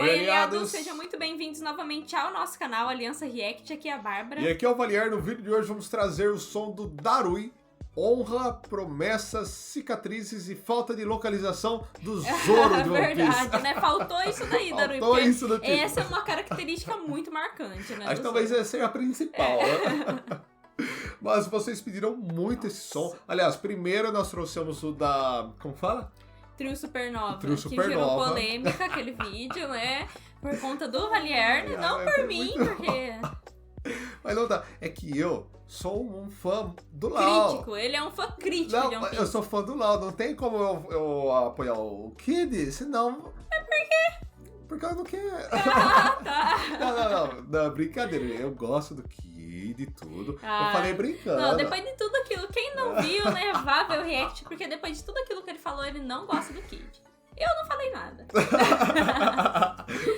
Oi, aliados! Sejam muito bem-vindos novamente ao nosso canal Aliança React, aqui é a Bárbara. E aqui é o Valier. No vídeo de hoje vamos trazer o som do Darui, honra, promessas, cicatrizes e falta de localização do Zoro de One Piece. Verdade, né? Faltou isso daí, Darui. Faltou isso do tipo. Essa é uma característica muito marcante, né? Acho que talvez essa seja a principal, né? Mas vocês pediram muito esse som. Aliás, primeiro nós trouxemos o da... como fala? Trio Supernova, Trio que Supernova. gerou polêmica, aquele vídeo, né? Por conta do Valier, né? Não por mim, porque... Mas não dá. É que eu sou um fã do Lau. Crítico, ele é um fã crítico Não, de One Piece. eu sou fã do Lau. Não tem como eu apoiar o Kid, senão... É por quê? Porque eu não quero. Ah, tá. Não, brincadeira. Eu gosto do Kid e tudo. Ah, eu falei brincando. Não, depois de tudo aquilo, quem não viu, né, vá ver o react, porque depois de tudo aquilo que ele falou, ele não gosta do Kid. Eu não falei nada.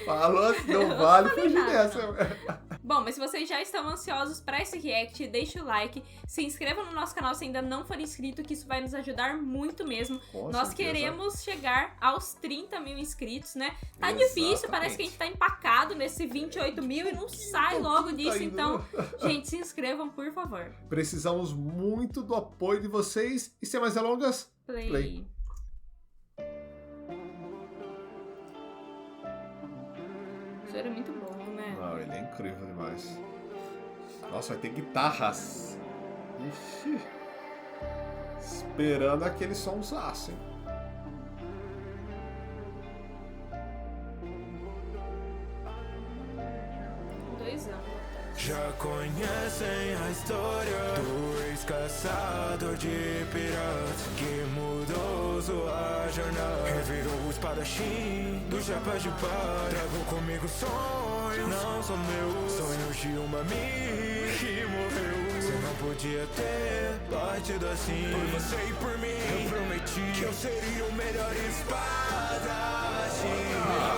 Falou, não vale fugir nada, dessa. Bom, mas se vocês já estão ansiosos para esse react, deixa o like, se inscreva no nosso canal se ainda não for inscrito, que isso vai nos ajudar muito mesmo. Com Nós certeza. queremos chegar aos 30 mil inscritos, né? Tá Exatamente. difícil, parece que a gente tá empacado nesse 28 mil e não sai logo disso, então, gente, se inscrevam, por favor. Precisamos muito do apoio de vocês. E sem mais delongas, Play. Isso era muito bom, né? Não, ele é incrível demais. Nossa, vai ter guitarras. Ixi. Esperando aquele somzaço, hein? Dois anos. Já conhecem a história do ex-caçador de piratas que mudou sua jornada, revirou o espadachim do chapéu de palha. Trago comigo sonhos, não são meus, sonhos de uma amiga que morreu. Você não podia ter batido assim por você e por mim. Eu prometi que eu seria o melhor espadachim,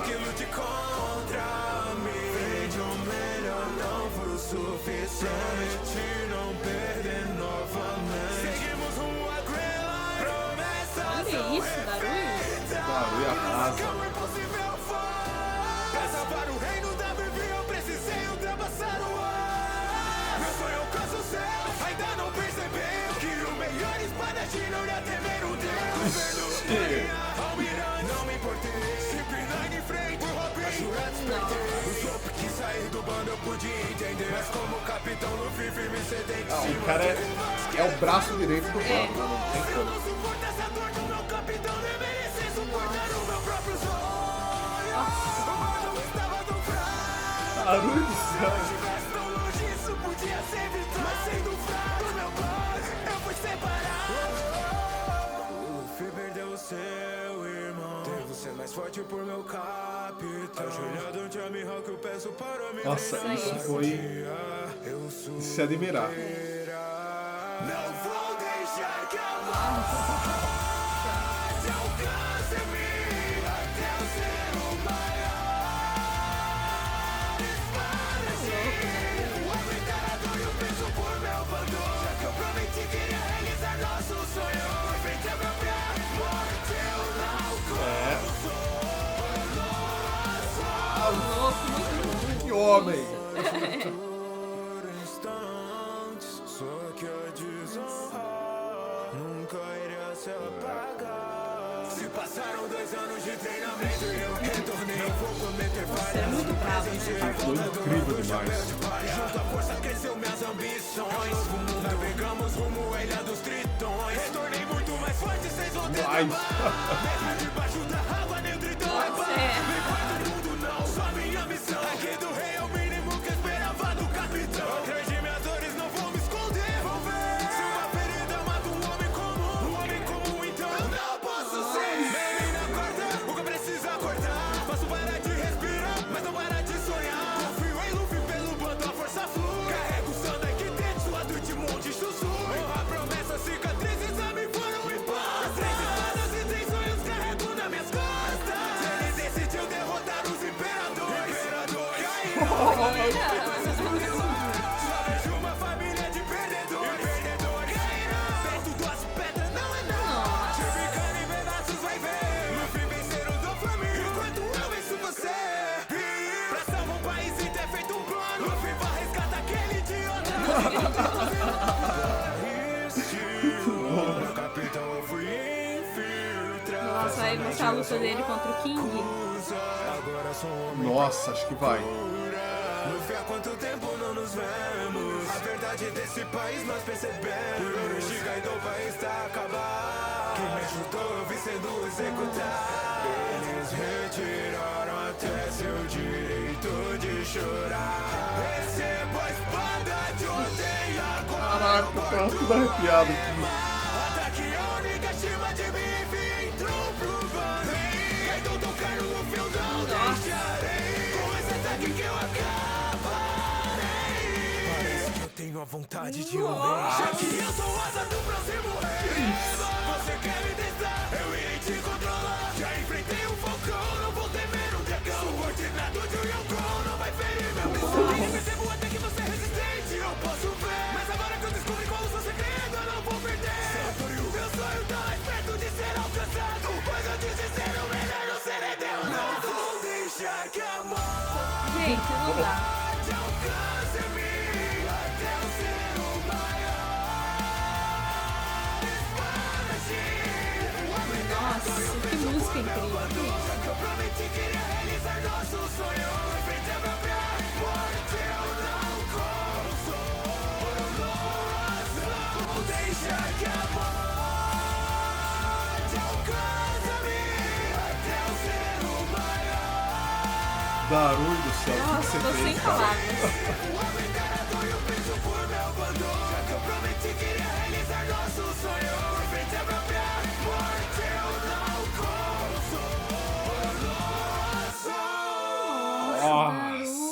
que lute contra mim. Frente ao melhor não foi o suficiente, não perder novamente. Seguimos rumo a Grey Line, promessas Olha isso, Darui. Darui arrasa. que o impossível foi. Pra salvar o reino da Vivi eu precisei ultrapassar o ar. Meu sonho alcança o céu, ainda não percebeu que o melhor espadachim não ia temer o Deus. Almirante, não me importei, sempre em frente, a jurar despertei. O soco que sair do bando eu pude entender, mas como capitão Luffy firme cê tem que se O cara é o braço direito do bando. Não tem eu como. não suporto essa dor do meu capitão, deveria ser suportar o meu próprio sonho. O bando estava tão fraco. Darui do Se céu. eu estivesse tão longe, isso podia ser vital. Mas sendo fraco do meu pai, eu fui separado. O Luffy perdeu o seu irmão. Devo ser mais forte por meu capitão. Ajoelhado ante a Mihawk, eu peço para me Nossa, treinar. isso foi Eu de se admirar. não vou deixar que a morte alcance-me até eu ser o maior espadachim. O encarador e o peso por meu bando, já que eu prometi que iria realizar nosso sonho. Em frente à própria morte eu não Louco, muito Que homem! por instantes, só que a desonra nunca iria se apagar. Se passaram 2 anos de treinamento e eu retornei, eu vou prometer Você é muito bravo, né? Foi incrível demais. junto à força cresceu minhas ambições. Novo mundo navegamos rumo à ilha dos tritões. Retornei muito mais forte, vocês vão ter Mas- mesmo debaixo da água, nem o tritão é Nossa, é. do mundo não, só minha missão. Aqui do rei é o mínimo que eu esperava do capitão. Atrás de minhas dores não vou me esconder. Vou ver se uma ferida mata um homem comum então eu não posso ser. Baby, não corta o que eu preciso acordar. Posso parar de respirar, mas não parar de sonhar. Confio em Luffy pelo bando, a força flui. Carrego o sangue que tem suado de monte Shusui. Honra, promessa, cicatrizes a mim foram impostas. 3 espadas e 3 sonhos carrego nas minhas costas. Ele decidiu derrotar os imperadores. Só vejo uma família de perdedores. Perto das pedras não é não. Te ficando em pedaços vai ver. Luffy vencer o Doflamingo enquanto eu venço você. Vai mostrar a luta dele contra o King. Agora sou um homem. Nossa, acho que vai. Luffy, há quanto tempo não nos vemos? A verdade desse país nós percebemos. O Shigaido vai estar acabar. Quem me ajudou eu vi sendo executado. Eles retiraram até seu direito de chorar. Recebo a espada de odeio agora. Caraca, tá tudo arrepiado aqui. Ataque a única estima de mim. Entrou pro bando. Kaido tocar no Luffy eu não deixarei. Com esse ataque que eu acabarei. Parece que eu tenho a vontade de um rei. Já que eu sou o asa do próximo rei. Você quer me testar? Eu irei te controlar. Já enfrentei um falcão, não vou temer um dragão. Subordinado de um Yonkou, não vai ferir meu missão. Eu percebo até que você é resistente, eu posso ver. Mas agora que eu descobri qual o seu segredo, eu não vou perder. Meu sonho tá mais perto de ser alcançado. Mas antes de ser o melhor, eu serei Deus. Não vou deixar que a morte Gente, não dá. alcance mim. Até eu ser o maior espadachim. Nossa, que música incrível. Que isso? Eu prometi que iria realizar nosso sonho. Em frente à própria morte, eu não corro, não vou deixar que a morte alcance mim. Até eu ser o maior. Darui do céu, o que Nossa, você tô sem fez, cara? palavras. O homem encarador e o peso por meu bando. Já que eu prometi que iria realizar nosso sonho. Em frente à própria morte, eu não corro,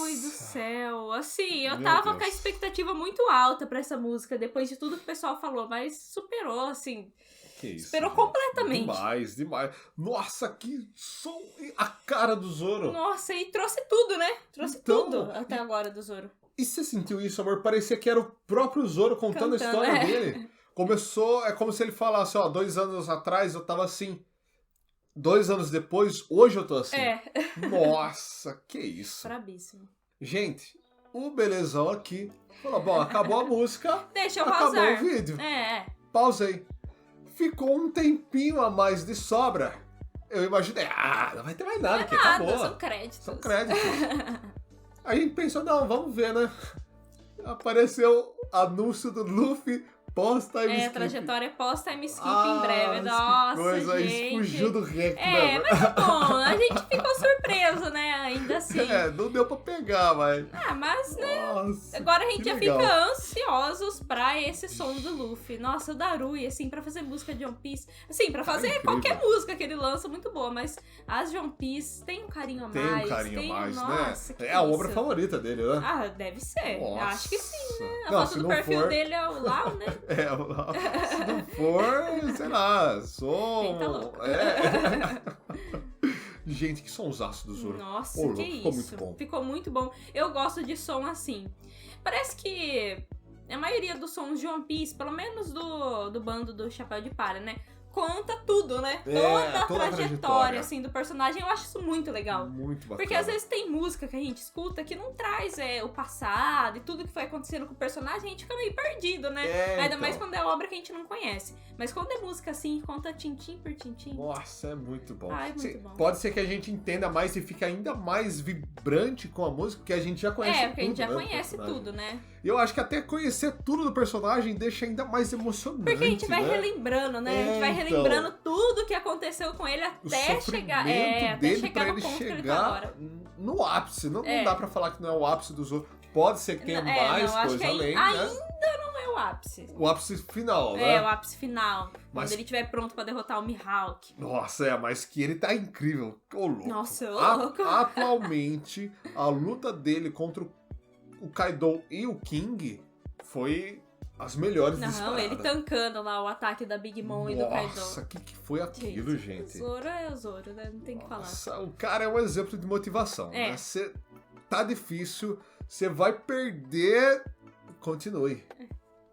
Ui do céu. Assim, eu Meu tava Deus. com a expectativa muito alta pra essa música, depois de tudo que o pessoal falou, mas superou, assim. Que isso, Superou gente. completamente. Demais, demais. Nossa, que som! A cara do Zoro. Nossa, e trouxe tudo, né? Trouxe Então, tudo até agora do Zoro. E você sentiu isso, amor? Parecia que era o próprio Zoro contando a Cantando, história é. dele. Começou, é como se ele falasse, ó, 2 anos atrás eu tava assim. 2 anos depois, hoje eu tô assim. É, Nossa, que isso. brabíssimo. Gente, o belezão aqui falou, bom, acabou a música, Deixa eu acabou pausar. o vídeo. É. Pausei. Ficou um tempinho a mais de sobra. Eu imaginei, não vai ter mais nada, que Nada, acabou. são créditos. São créditos. A gente pensou, não, vamos ver, né? Apareceu anúncio do Luffy pós-time É, skip. trajetória pós-time skip em breve. que Nossa, coisa, a gente. gente fugiu do rec, É, né? mas tá bom, a gente ficou surpreso, né? Ainda assim. É, não deu pra pegar, mas... Ah, mas, né? Nossa, Agora a gente que já legal. fica ansiosos pra esse som do Luffy. Nossa, o Darui, assim, pra fazer música de One Piece. Assim, pra fazer incrível. qualquer música que ele lança, muito boa. Mas as de One Piece tem um carinho a Tem mais. um carinho a mais, Nossa, né? que É a obra isso. favorita dele, né? Ah, deve ser. Nossa. Acho que sim, né? A Não, foto se do não perfil for- dele é o Lau, né? Se não for, sei lá, som... Eita, louco. Gente, que sonsaço do Zoro. Nossa, Ô, que louco, ficou isso. muito bom. Ficou muito bom. Eu gosto de som assim. Parece que a maioria dos sons de One Piece, pelo menos do bando do Chapéu de Palha, né? Conta tudo, né? É, toda a toda a trajetória, trajetória. assim, do personagem. Eu acho isso muito legal. Muito bacana. Porque às vezes tem música que a gente escuta que não traz o passado e tudo que foi acontecendo com o personagem, a gente fica meio perdido, né? É, Ainda então. mais quando é obra que a gente não conhece. Mas quando é música assim, conta tintim por tintim. Nossa, é muito bom. Ai, muito bom. Pode ser que a gente entenda mais e fique ainda mais vibrante com a música, porque a gente já conhece tudo. Porque a gente já né, do conhece personagem. tudo, né? E eu acho que até conhecer tudo do personagem deixa ainda mais emocionante. Porque a gente vai né? relembrando, né? A gente vai então. relembrando tudo que aconteceu com ele O até chegar, sofrimento até dele chegar pra no ele ponto que ele tá chegar agora. no ápice. Não É. dá pra falar que não é o ápice dos outros. Pode ser que tenha Não, mais não, acho coisa que além, né? ainda não é o ápice. O ápice final, É, né? o ápice final. Mas- Quando ele estiver pronto pra derrotar o Mihawk. Nossa, mas que ele tá incrível. Ô, louco. Nossa, ô, A- louco. Atualmente, a luta dele contra o Kaido e o King foi as melhores Não, disparadas. ele tancando lá o ataque da Big Mom e do Kaido. Nossa, o que foi aquilo, O gente? Zoro é o Zoro, né? Não tem o que falar. Nossa, o cara é um exemplo de motivação, É. né? Cê, tá difícil, você vai perder, continue.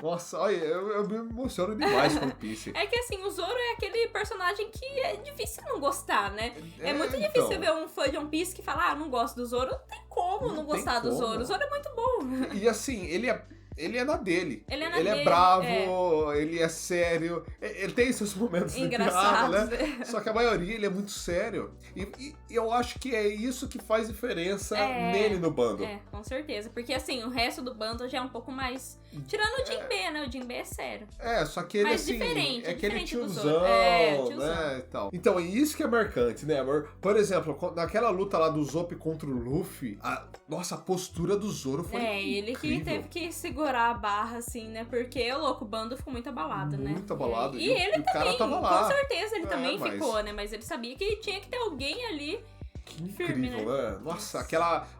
Nossa, olha, eu me emociono demais com o Piece. É que assim, o Zoro é aquele personagem que é difícil não gostar, né? É muito então. difícil ver um fã de One Piece que fala, não gosto do Zoro. Não tem como não Não tem gostar do como. Zoro. O Zoro é muito bom. E assim, ele é ele é na dele. Ele é na Ele dele, é bravo, ele é sério. Ele tem esses momentos de piada, engraçados. né? Só que a maioria ele é muito sério. E eu acho que é isso que faz diferença nele no bando. É, com certeza. Porque assim, o resto do bando já é um pouco mais. Tirando o Jinbe, né? O Jinbe é sério. É, só que ele Mas assim. diferente, é aquele diferente dos tiozão, outros. É, né? tiozão. E tal. Então, é isso que é marcante, né, amor? Por exemplo, naquela luta lá do Zop contra o Luffy, nossa, a postura do Zoro foi. Ele que incrível. teve que segurar a barra, assim, né? Porque o louco, o bando ficou muito abalado, né? Muito abalado. E ele o cara também, tava lá. com certeza, ele também mas- ficou, né? Mas ele sabia que tinha que ter alguém ali. Que Firme, incrível, né? Nossa,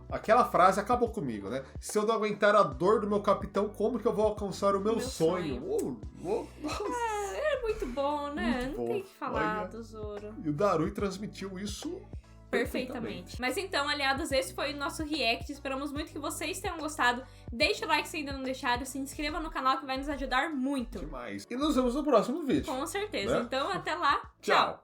aquela frase acabou comigo, né? Se eu não aguentar a dor do meu capitão, como que eu vou alcançar o meu sonho? Nossa. É muito bom, né? Muito Não bom. tem o que falar Olha. do Zoro. E o Darui transmitiu isso Perfeitamente. Mas então, aliados, esse foi o nosso react. Esperamos muito que vocês tenham gostado. Deixa o like se ainda não deixaram. Se inscreva no canal que vai nos ajudar muito. demais. E nos vemos no próximo vídeo. Com certeza. Né? Então, até lá. Tchau.